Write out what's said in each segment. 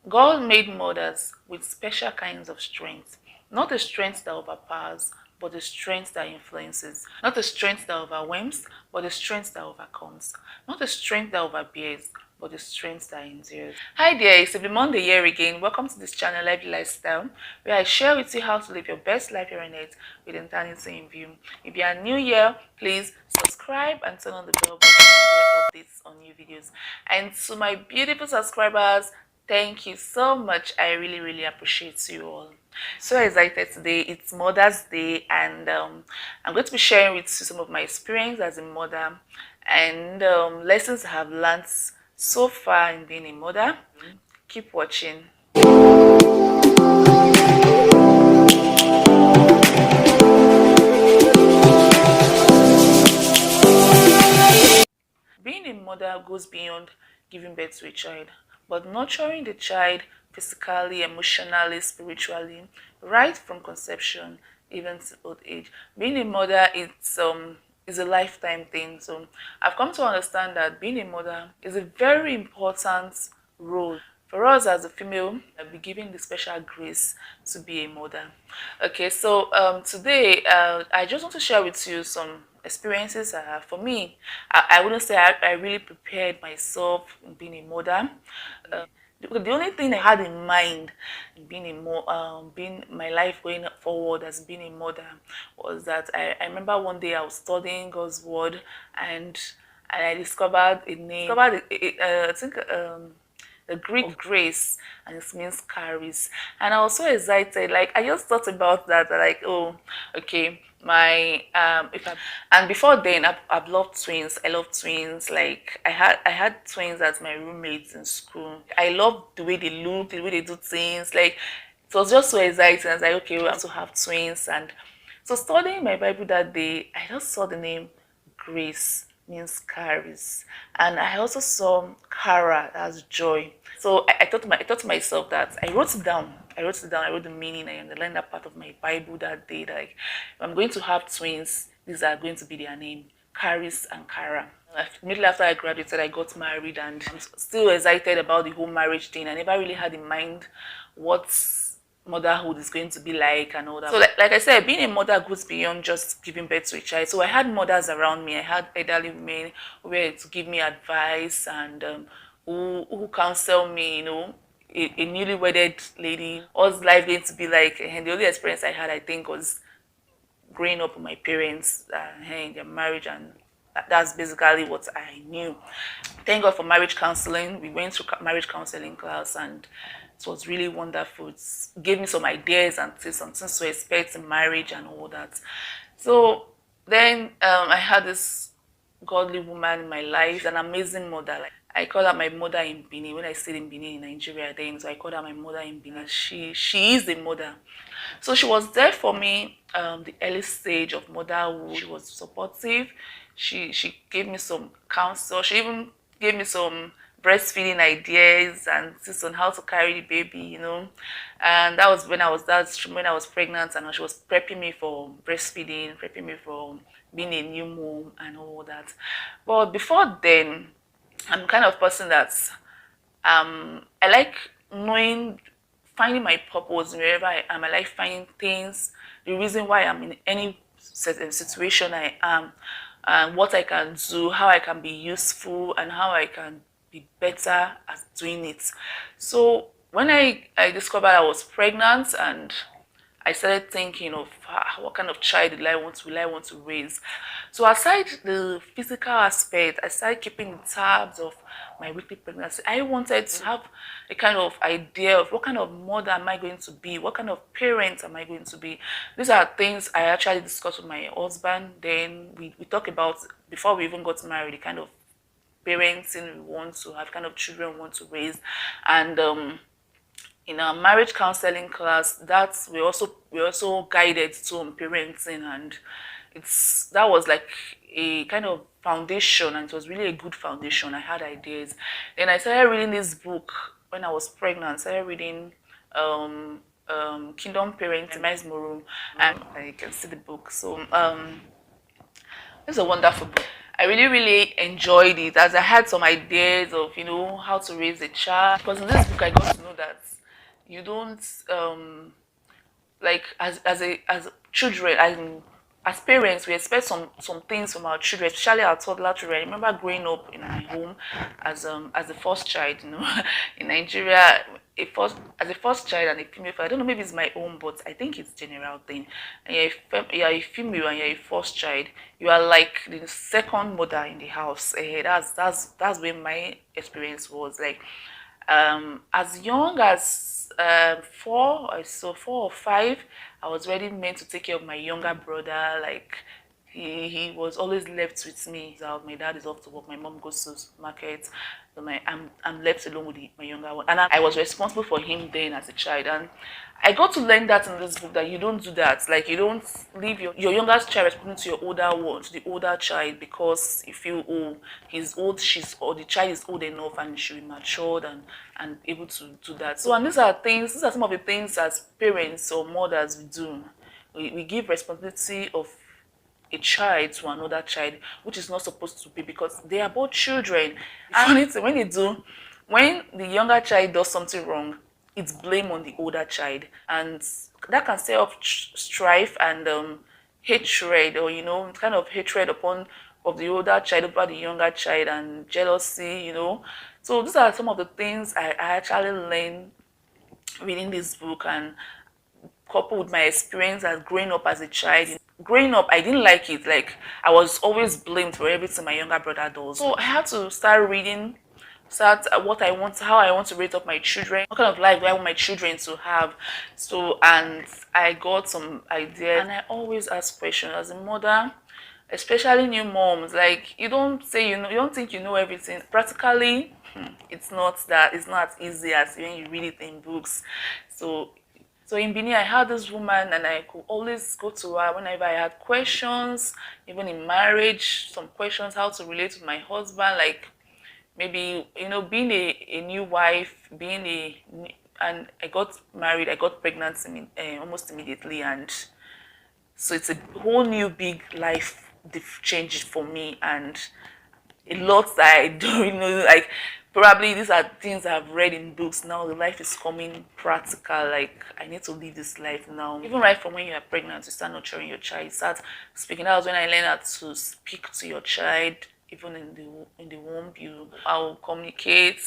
God made mothers with special kinds of strength, not the strength that overpowers, but the strength that influences, not the strength that overwhelms, but the strength that overcomes, not the strength that overbears, but the strength that endures. Hi there, it's every Monday here again. Welcome to this channel, Lively Lifestyle, where I share with you how to live your best life here on earth with eternity in view. If you are new here, please subscribe and turn on the bell button to get updates on new videos. And to my beautiful subscribers, thank you so much. I really appreciate you all. So excited today. It's Mother's Day, and I'm going to be sharing with you some of my experience as a mother and lessons I have learned so far in being a mother. Keep watching. Being a mother goes beyond giving birth to a child, but nurturing the child physically, emotionally, spiritually, right from conception even to old age. Being a mother is a lifetime thing. So I've come to understand that being a mother is a very important role for us as a female. I'll be given the special grace to be a mother. Okay, so today I just want to share with you some experiences I have. For me, I wouldn't say I really prepared myself in being a mother. The only thing I had in mind in being being my life going forward as being a mother was that I remember one day I was studying God's word, and I discovered a name. I think the Greek grace, and it means carries. And I was so excited. Like, I just thought about that. Like, oh, okay, my if I and before then I've loved twins. I love twins. Like, I had twins as my roommates in school. I love the way they look, the way they do things. Like, it was just so exciting. I was like, okay, we have to have twins. And so studying my Bible that day, I just saw the name Grace means carries, and I also saw Kara as joy. So I thought to myself that I wrote it down. I wrote it down. I wrote the meaning. I underlined that part of my Bible that day. That, like, if I'm going to have twins, these are going to be their name, Caris and Kara. Immediately after I graduated, I got married, and I'm still excited about the whole marriage thing. I never really had in mind what motherhood is going to be like and all that. So like I said, being a mother goes beyond just giving birth to a child. So I had mothers around me. I had elderly women who were to give me advice and who counsel me, you know, a newly wedded lady. What's life going to be like? And the only experience I had, I think, was growing up with my parents in their marriage, and that's basically what I knew. Thank God for marriage counseling. We went through marriage counseling class, and it was really wonderful. It gave me some ideas and some things to expect in marriage and all that. So then I had this godly woman in my life, an amazing mother. Like, I call her my mother in Benin. When I stayed in Benin in Nigeria then, so I called her my mother in Benin. She is a mother. So she was there for me the early stage of motherhood. She was supportive. She gave me some counsel. She even gave me some breastfeeding ideas and tips on how to carry the baby, you know. And that was when I was pregnant, and she was prepping me for breastfeeding, prepping me for being a new mom and all that. But before then, I'm the kind of person that I like knowing, finding my purpose wherever I am. I like finding things, the reason why I'm in any certain situation I am, and what I can do, how I can be useful, and how I can be better at doing it. So when I discovered I was pregnant, and I started thinking of what kind of child will I want to raise. So aside the physical aspect, I started keeping tabs of my weekly pregnancy. I wanted to have a kind of idea of what kind of mother am I going to be, what kind of parent am I going to be. These are things I actually discussed with my husband. Then we talk about, before we even got married, the kind of parenting we want to have, kind of children we want to raise. And in our marriage counseling class, that's we also guided to on parenting, and that was like a kind of foundation, and it was really a good foundation. I had ideas. Then I started reading this book when I was pregnant. I started reading Kingdom Parenting, Myles Munroe, and you can see the book. So it's a wonderful book. I really, really enjoyed it, as I had some ideas of, how to raise a child. Because in this book, I got to know that you don't, like, as children, as parents, we expect some things from our children, especially our toddler children. I remember growing up in my home as a first child, in Nigeria, as a first child and a female. I don't know, maybe it's my own, but I think it's general thing. And you're a female and you're a first child. You are like the second mother in the house. That's where my experience was like. As young as 4 or 5, I was already meant to take care of my younger brother. Like he was always left with me. So my dad is off to work. My mom goes to market. So I'm left alone with my younger one, and I was responsible for him then as a child. And I got to learn that in this book, that you don't do that. Like you don't leave your youngest child responding to your older one, to the older child, because you feel, oh, he's old, the child is old enough and should be matured and able to do that. So, and these are some of the things as parents or mothers we do. We give responsibility of a child to another child, which is not supposed to be, because they are both children. And when the younger child does something wrong, it's blame on the older child, and that can set up strife and hatred, or kind of hatred of the older child over the younger child, and jealousy. So these are some of the things I actually learned reading this book, and coupled with my experience as growing up as a child. Growing up, I didn't like it. Like I was always blamed for everything my younger brother does. So I had to start reading, how I want to raise up my children, what kind of life do I want my children to have. So, and I got some ideas, and I always ask questions as a mother, especially new moms. Like you don't think you know everything. Practically, it's not as easy as when you read it in books. So in Benin, I had this woman, and I could always go to her whenever I had questions, even in marriage, some questions, how to relate with my husband, like maybe, being a new wife, and I got married, I got pregnant almost immediately, and so it's a whole new big life change for me, and a lot that I don't know, like probably these are things I've read in books. Now the life is coming practical, like I need to live this life now. Even right from when you are pregnant, you start nurturing your child, you start speaking. That was when I learned how to speak to your child, even in the womb. How communicate.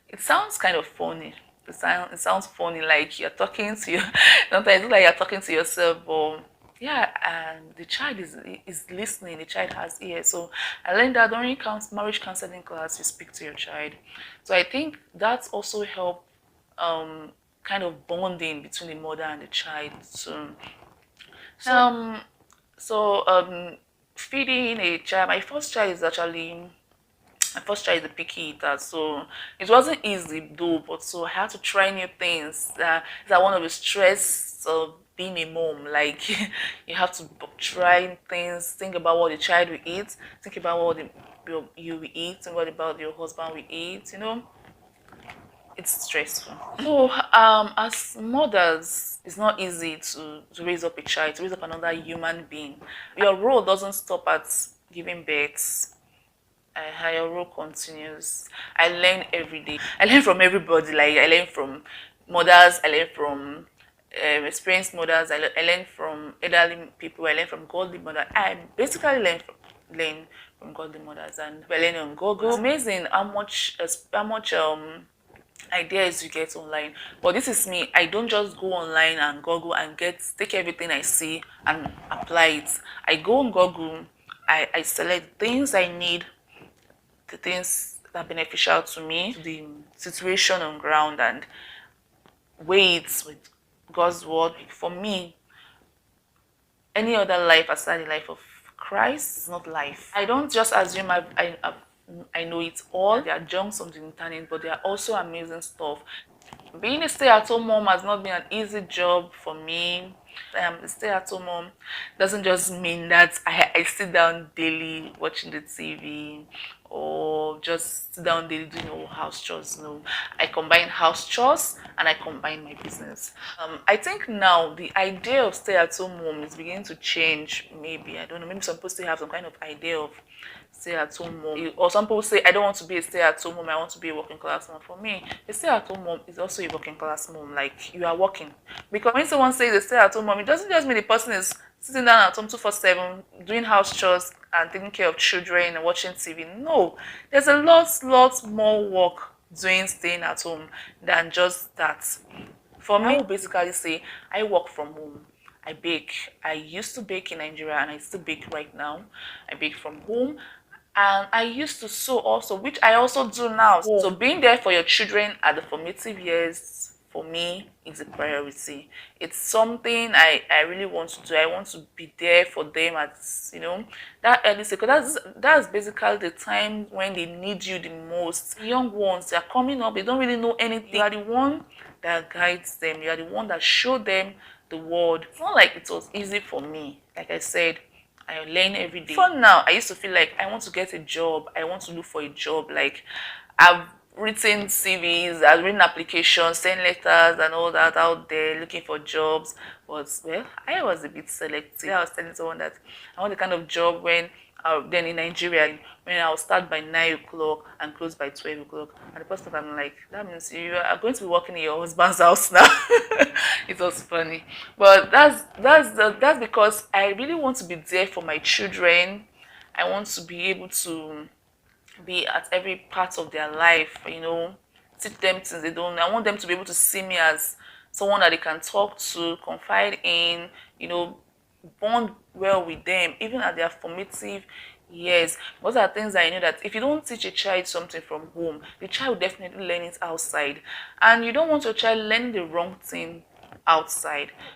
It sounds kind of funny. It sounds funny, like you're talking to you. Sometimes it's like you're talking to yourself, but yeah, and the child is listening. The child has ears. So I learned that during marriage counseling class, you speak to your child. So I think that's also helped kind of bonding between the mother and the child. Feeding a child. My first child is a picky eater, so it wasn't easy though. But so I had to try new things. That one of the stress of being a mom. Like you have to try things, think about what the child will eat, think about what you will eat, and what about your husband will eat. It's stressful. So as mothers, it's not easy to raise up a child, to raise up another human being. Your role doesn't stop at giving birth. Your role continues. I learn every day. I learn from everybody. Like I learn from mothers, I learn from experienced mothers, I learn from elderly people, I learn from godly mothers. I basically learn from godly mothers, and I learn on Google. It's amazing how much ideas you get online. But this is me. I don't just go online and Google and take everything I see and apply it. I go on Google, I select things I need, the things that are beneficial to me, the situation on ground, and weigh it with God's word. For me, any other life aside the life of Christ is not life. I don't just assume I know it all. There are junks on the internet, but there are also amazing stuff. Being a stay-at-home mom has not been an easy job for me. A stay-at-home mom doesn't just mean that I sit down daily watching the TV, or just sit down daily doing all house chores. No, I combine house chores and I combine my business. I think now the idea of stay-at-home mom is beginning to change. Maybe, I don't know, maybe some people still have some kind of idea of stay-at-home mom. Or some people say, I don't want to be a stay-at-home mom, I want to be a working class mom. For me, a stay-at-home mom is also a working class mom. Like, you are working. Because when someone says a stay-at-home mom, it doesn't just mean the person is sitting down at home 247, doing house chores and taking care of children and watching TV. No, there's a lot more work doing staying at home than just that. For me, I would basically say I work from home. I bake. I used to bake in Nigeria and I still bake right now. I bake from home. And I used to sew also, which I also do now. So being there for your children at the formative years, for me, is a priority. It's something I really want to do. I want to be there for them at, that early stage. Because that's basically the time when they need you the most. The young ones, they're coming up, they don't really know anything. You are the one that guides them. You are the one that showed them the world. It's not like it was easy for me. Like I said, I learn every day. For now, I used to feel like I want to get a job. I want to look for a job. Like, I've written CVs, I've written applications, sent letters and all that out there looking for jobs. But, well, I was a bit selective. I was telling someone that I want the kind of job when then in Nigeria, when I'll start by 9 o'clock and close by 12 o'clock. And the person, I'm like, that means you are going to be working in your husband's house now. It was funny. But that's because I really want to be there for my children. I want to be able to be at every part of their life, teach them things they don't know. I want them to be able to see me as someone that they can talk to, confide in, bond well with them, even at their formative years. Those are things that I know that if you don't teach a child something from home, the child will definitely learn it outside. And you don't want your child learning the wrong thing outside.